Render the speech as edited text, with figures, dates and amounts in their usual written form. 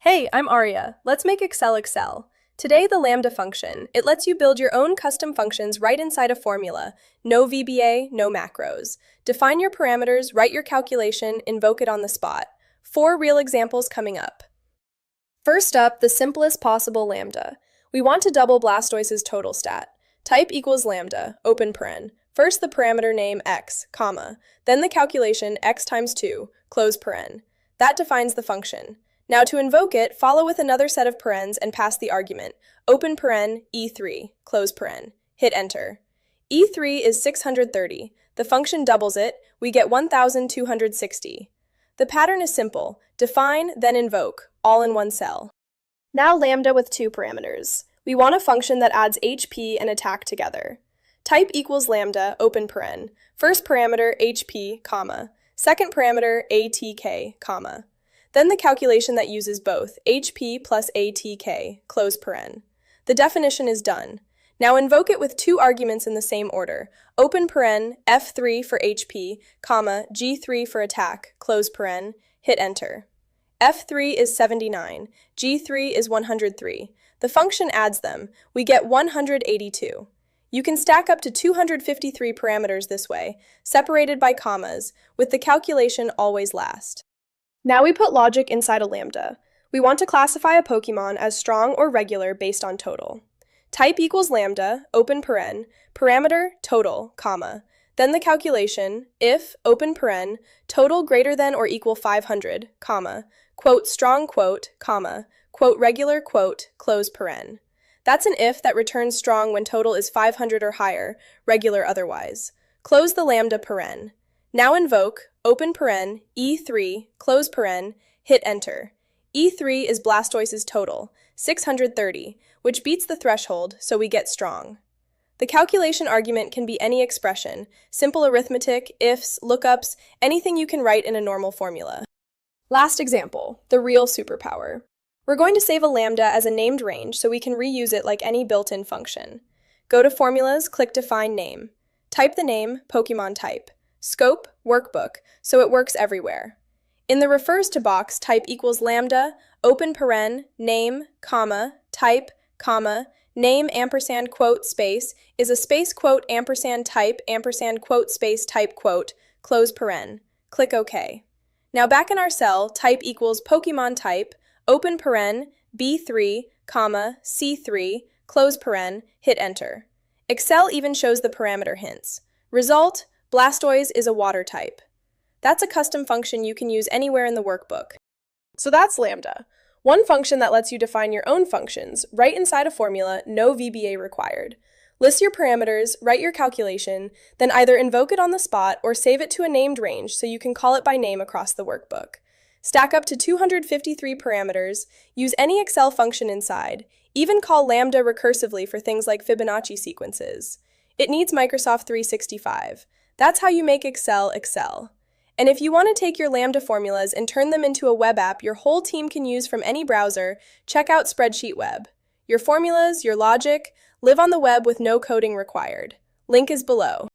Hey, I'm Aria. Let's make Excel. Today, the Lambda function. It lets you build your own custom functions right inside a formula. No VBA, no macros. Define your parameters, write your calculation, invoke it on the spot. 4 real examples coming up. First up, the simplest possible Lambda. We want to double Blastoise's total stat. Type equals Lambda, open paren. First the parameter name x, comma, then the calculation x times 2, close paren. That defines the function. Now to invoke it, follow with another set of parens and pass the argument. Open paren, E3, close paren. Hit enter. E3 is 630. The function doubles it, we get 1260. The pattern is simple. Define, then invoke, all in one cell. Now Lambda with 2 parameters. We want a function that adds HP and attack together. Type equals Lambda, open paren. First parameter, HP, comma. Second parameter, ATK, comma. Then the calculation that uses both, HP plus ATK, close paren. The definition is done. Now invoke it with 2 arguments in the same order. Open paren, F3 for HP, comma, G3 for attack, close paren, hit enter. F3 is 79, G3 is 103. The function adds them. We get 182. You can stack up to 253 parameters this way, separated by commas, with the calculation always last. Now we put logic inside a Lambda. We want to classify a Pokémon as strong or regular based on total. Type equals Lambda, open paren, parameter, total, comma. Then the calculation, if, open paren, total greater than or equal 500, comma, quote strong quote, comma, quote regular quote, close paren. That's an if that returns strong when total is 500 or higher, regular otherwise. Close the Lambda paren. Now invoke, open paren, E3, close paren, hit enter. E3 is Blastoise's total, 630, which beats the threshold, so we get strong. The calculation argument can be any expression, simple arithmetic, ifs, lookups, anything you can write in a normal formula. Last example, the real superpower. We're going to save a Lambda as a named range so we can reuse it like any built-in function. Go to Formulas, click Define Name. Type the name, Pokémon type. Scope, workbook, so it works everywhere. In the refers to box, type equals Lambda, open paren, name, comma, type, comma, name ampersand quote space is a space quote ampersand type ampersand quote space type quote, close paren. Click OK. Now back in our cell, type equals Pokémon type, open paren, B3, comma, C3, close paren, hit enter. Excel even shows the parameter hints. Result, Blastoise is a water type. That's a custom function you can use anywhere in the workbook. So that's Lambda, one function that lets you define your own functions, right inside a formula, no VBA required. List your parameters, write your calculation, then either invoke it on the spot or save it to a named range so you can call it by name across the workbook. Stack up to 253 parameters, use any Excel function inside, even call Lambda recursively for things like Fibonacci sequences. It needs Microsoft 365. That's how you make Excel. And if you want to take your Lambda formulas and turn them into a web app your whole team can use from any browser, check out SpreadsheetWeb. Your formulas, your logic, live on the web with no coding required. Link is below.